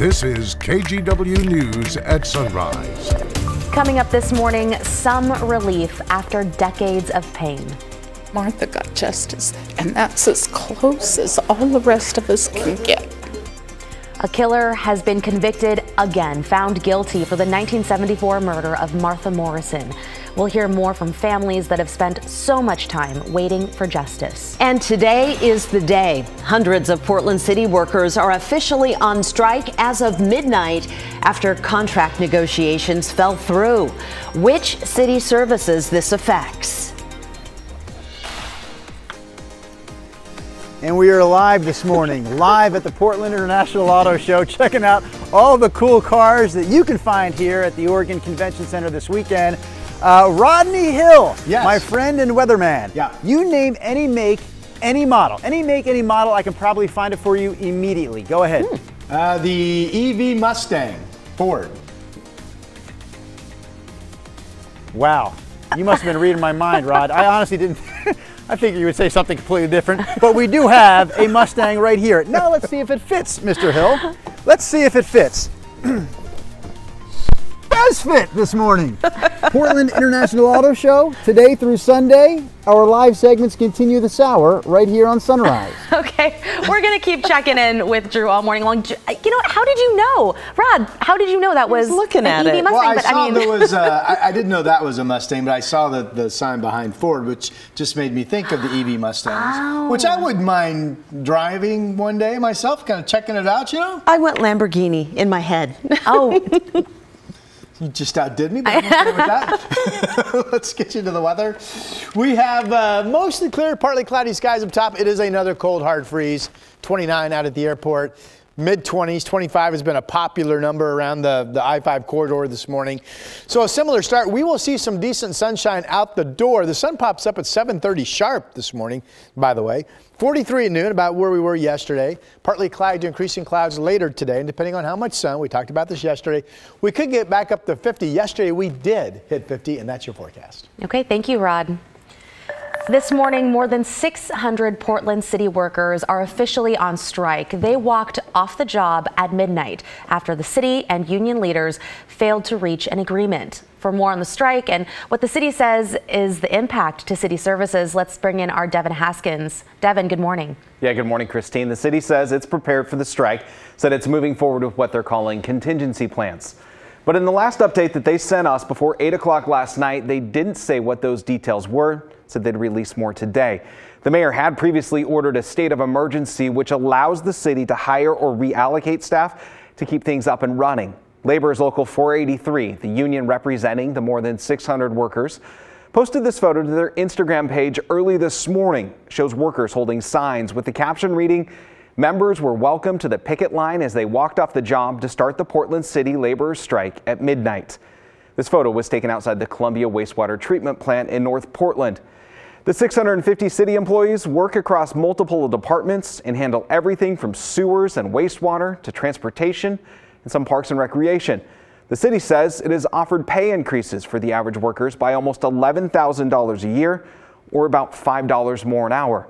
This is KGW News at Sunrise. Coming up this morning, some relief after decades of pain. Martha got justice, and that's as close as all the rest of us can get. A killer has been convicted again, found guilty for the 1974 murder of Martha Morrison. We'll hear more from families that have spent so much time waiting for justice. And today is the day. Hundreds of Portland City workers are officially on strike as of midnight after contract negotiations fell through. Which city services this affects? And we are live this morning, live at the Portland International Auto Show, checking out all the cool cars that you can find here at the Oregon Convention Center this weekend. Rodney Hill, yes, my friend and weatherman. Yeah. You name any make, any model. Any make, any model, I can probably find it for you immediately. Go ahead. The EV Mustang, Ford. Wow. You must have been reading my mind, Rod. I honestly didn't. I figured you would say something completely different, but we do have a Mustang right here. Now let's see if it fits, Mr. Hill. Let's see if it fits. Does fit this morning. Portland International Auto Show, today through Sunday. Our live segments continue this hour right here on Sunrise. Okay, we're going to keep checking in with Drew all morning long. You know, how did you know? Rod, how did you know that was looking at an EV it? Mustang? Well, but I saw mean, there was, I didn't know that was a Mustang, but I saw the sign behind Ford, which just made me think of the EV Mustangs, which I wouldn't mind driving one day myself, kind of checking it out, you know? I went Lamborghini in my head. Oh. You just outdid me, but I'm okay with that. Let's get you to the weather. We have mostly clear, partly cloudy skies up top. It is another cold, hard freeze. 29 out at the airport. Mid-20s, 25 has been a popular number around the I-5 corridor this morning. So a similar start. We will see some decent sunshine out the door. The sun pops up at 7:30 sharp this morning, by the way. 43 at noon, about where we were yesterday. Partly cloudy to increasing clouds later today, and depending on how much sun, we talked about this yesterday, we could get back up to 50. Yesterday we did hit 50, and that's your forecast. Okay, thank you, Rod. This morning, more than 600 Portland City workers are officially on strike. They walked off the job at midnight after the city and union leaders failed to reach an agreement. For more on the strike and what the city says is the impact to city services, let's bring in our Devin Haskins. Devin, good morning. Yeah, good morning, Christine. The city says it's prepared for the strike, said it's moving forward with what they're calling contingency plans. But in the last update that they sent us before 8 o'clock last night, they didn't say what those details were, said they'd release more today. The mayor had previously ordered a state of emergency, which allows the city to hire or reallocate staff to keep things up and running. Labor is Local 483, the union representing the more than 600 workers, posted this photo to their Instagram page early this morning. Shows workers holding signs with the caption reading, "Members were welcome to the picket line as they walked off the job to start the Portland City laborers' strike at midnight." This photo was taken outside the Columbia Wastewater Treatment Plant in North Portland. The 650 city employees work across multiple departments and handle everything from sewers and wastewater to transportation and some parks and recreation. The city says it has offered pay increases for the average workers by almost $11,000 a year, or about $5 more an hour.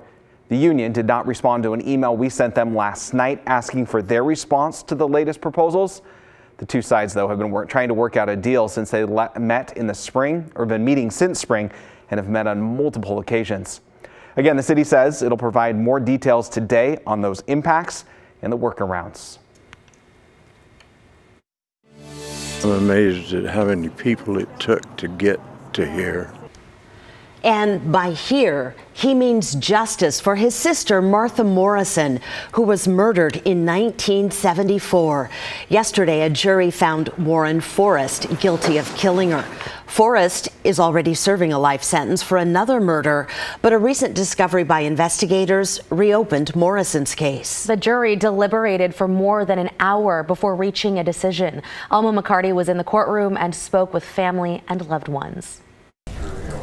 The union did not respond to an email we sent them last night asking for their response to the latest proposals. The two sides, though, have been trying to work out a deal since they met in the spring, or been meeting since spring, and have met on multiple occasions. Again, the city says it'll provide more details today on those impacts and the workarounds. I'm amazed at how many people it took to get to here. And by here, he means justice for his sister, Martha Morrison, who was murdered in 1974. Yesterday, a jury found Warren Forrest guilty of killing her. Forrest is already serving a life sentence for another murder, but a recent discovery by investigators reopened Morrison's case. The jury deliberated for more than an hour before reaching a decision. Alma McCarty was in the courtroom and spoke with family and loved ones.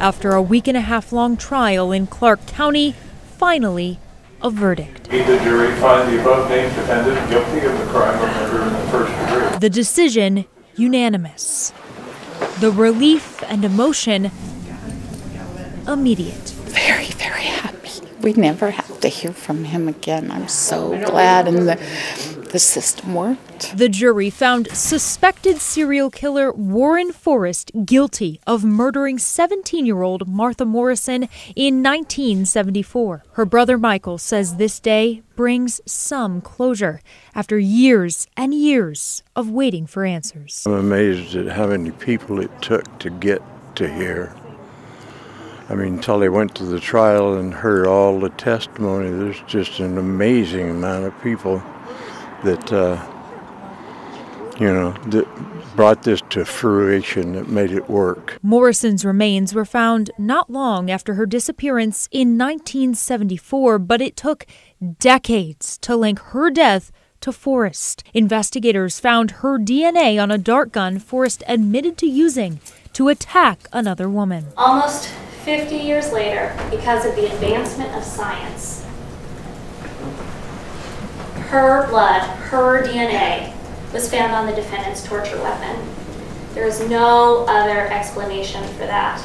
After a week-and-a-half-long trial in Clark County, finally a verdict. The jury find the above-named defendant guilty of the crime of murder in the first degree. The decision unanimous. The relief and emotion immediate. Very, very happy. We never have to hear from him again. I'm so glad. And the system worked. The jury found suspected serial killer Warren Forrest guilty of murdering 17-year-old Martha Morrison in 1974. Her brother Michael says this day brings some closure after years and years of waiting for answers. I'm amazed at how many people it took to get to here. I mean, until they went to the trial and heard all the testimony, there's just an amazing amount of people that, that brought this to fruition, that made it work. Morrison's remains were found not long after her disappearance in 1974, but it took decades to link her death to Forrest. Investigators found her DNA on a dart gun Forrest admitted to using to attack another woman. Almost 50 years later, because of the advancement of science, her blood, her DNA, was found on the defendant's torture weapon. There is no other explanation for that,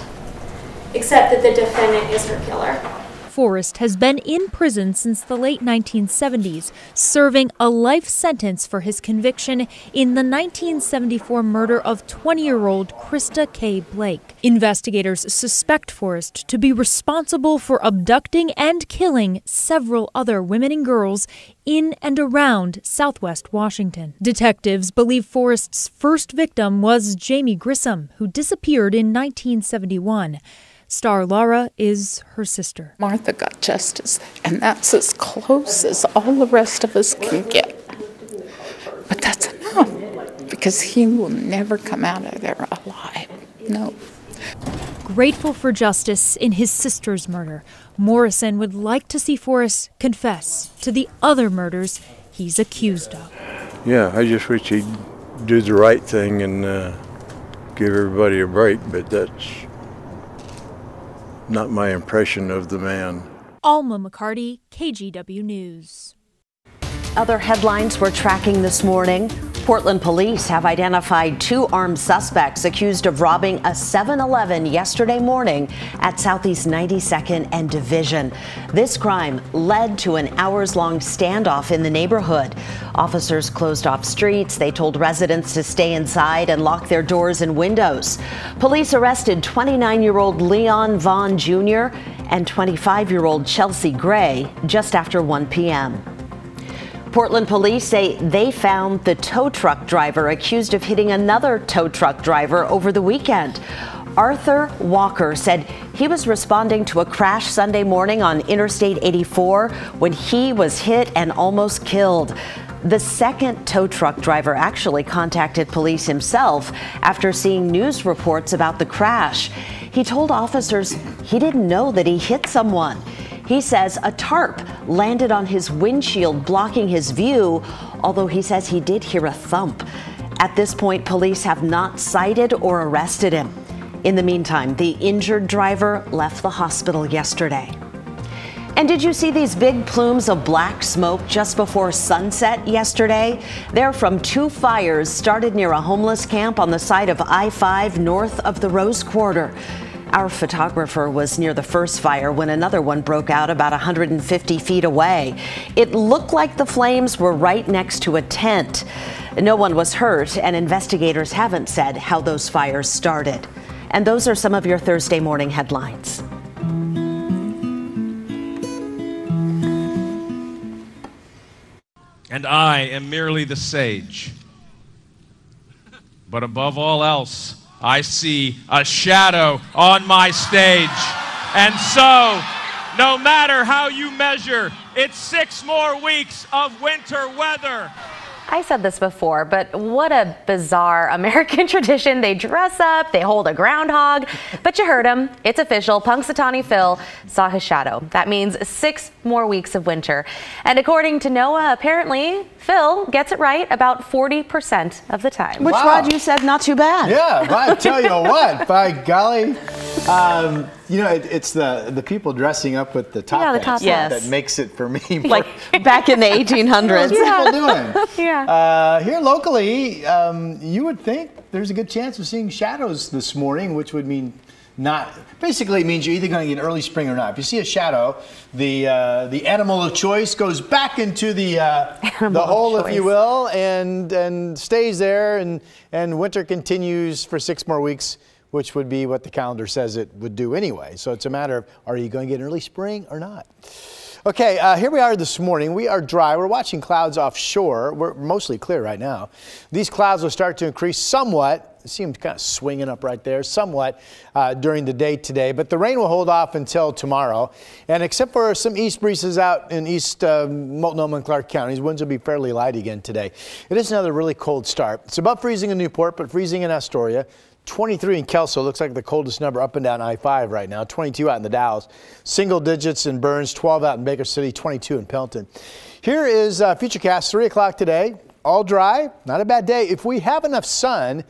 except that the defendant is her killer. Forrest has been in prison since the late 1970s, serving a life sentence for his conviction in the 1974 murder of 20-year-old Krista K. Blake. Investigators suspect Forrest to be responsible for abducting and killing several other women and girls in and around Southwest Washington. Detectives believe Forrest's first victim was Jamie Grissom, who disappeared in 1971. Star Laura is her sister. Martha got justice, and that's as close as all the rest of us can get. But that's enough, because he will never come out of there alive. No. Grateful for justice in his sister's murder, Morrison would like to see Forrest confess to the other murders he's accused of. Yeah, I just wish he'd do the right thing and give everybody a break, but that's not my impression of the man. Alma McCarty, KGW News. Other headlines we're tracking this morning. Portland police have identified 2 armed suspects accused of robbing a 7-Eleven yesterday morning at Southeast 92nd and Division. This crime led to an hours-long standoff in the neighborhood. Officers closed off streets. They told residents to stay inside and lock their doors and windows. Police arrested 29-year-old Leon Vaughn Jr. and 25-year-old Chelsea Gray just after 1 p.m. Portland police say they found the tow truck driver accused of hitting another tow truck driver over the weekend. Arthur Walker said he was responding to a crash Sunday morning on Interstate 84 when he was hit and almost killed. The second tow truck driver actually contacted police himself after seeing news reports about the crash. He told officers he didn't know that he hit someone. He says a tarp landed on his windshield, blocking his view, although he says he did hear a thump. At this point, police have not cited or arrested him. In the meantime, the injured driver left the hospital yesterday. And did you see these big plumes of black smoke just before sunset yesterday? They're from 2 fires started near a homeless camp on the side of I-5 north of the Rose Quarter. Our photographer was near the first fire when another one broke out about 150 feet away. It looked like the flames were right next to a tent. No one was hurt, and investigators haven't said how those fires started. And those are some of your Thursday morning headlines. And I am merely the sage. But above all else, I see a shadow on my stage. And so, no matter how you measure, it's 6 more weeks of winter weather. I said this before, but what a bizarre American tradition. They dress up, they hold a groundhog, but you heard him. It's official. Punxsutawney Phil saw his shadow. That means 6 more weeks of winter. And according to NOAA, apparently Phil gets it right about 40% of the time. Which, Wow. Rod, you said not too bad. Yeah, but I tell you what, by golly, it's the people dressing up with the top Yeah, the hats top hats. that makes it for me. Like back in the 1800s. What's people doing? Yeah. Here locally, you would think there's a good chance of seeing shadows this morning, which would mean not. Basically, it means you're either going to get early spring or not. If you see a shadow, the animal of choice goes back into the hole, if you will, and stays there, and winter continues for 6 more weeks, which would be what the calendar says it would do anyway. So it's a matter of, are you going to get an early spring or not? Okay, here we are this morning. We are dry. We're watching clouds offshore. We're mostly clear right now. These clouds will start to increase somewhat. It seems kind of swinging up right there somewhat during the day today, but the rain will hold off until tomorrow. And except for some east breezes out in east Multnomah and Clark counties, winds will be fairly light again today. It is another really cold start. It's above freezing in Newport, but freezing in Astoria. 23 in Kelso, looks like the coldest number up and down I-5 right now. 22 out in the Dalles. Single digits in Burns, 12 out in Baker City, 22 in Pelton. Here is Futurecast, 3 o'clock today. All dry, not a bad day. If we have enough sun,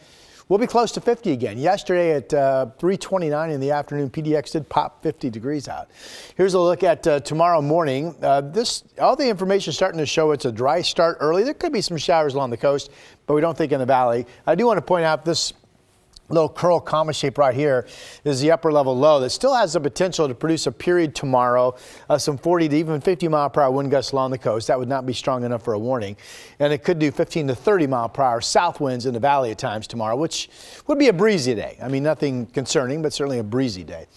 we'll be close to 50 again. Yesterday at 3:29 in the afternoon, PDX did pop 50 degrees out. Here's a look at tomorrow morning. All the information is starting to show it's a dry start early. There could be some showers along the coast, but we don't think in the valley. I do want to point out this little curl comma shape right here is the upper level low that still has the potential to produce a period tomorrow, some 40 to even 50 mile per hour wind gusts along the coast. That would not be strong enough for a warning. And it could do 15 to 30 mile per hour south winds in the valley at times tomorrow, which would be a breezy day. I mean, nothing concerning, but certainly a breezy day.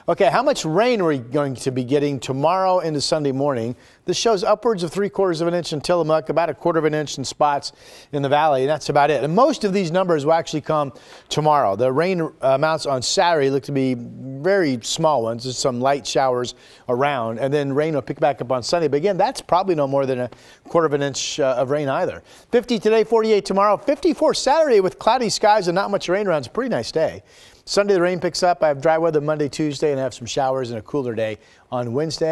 Okay, how much rain are we going to be getting tomorrow into Sunday morning? This shows upwards of 3/4 of an inch in Tillamook, about 1/4 of an inch in spots in the valley, and that's about it. And most of these numbers will actually come tomorrow. The rain amounts on Saturday look to be very small ones. There's some light showers around, and then rain will pick back up on Sunday. But again, that's probably no more than 1/4 of an inch of rain either. 50 today, 48 tomorrow, 54 Saturday with cloudy skies and not much rain around. It's a pretty nice day. Sunday, the rain picks up. I have dry weather Monday, Tuesday, and I have some showers and a cooler day on Wednesday.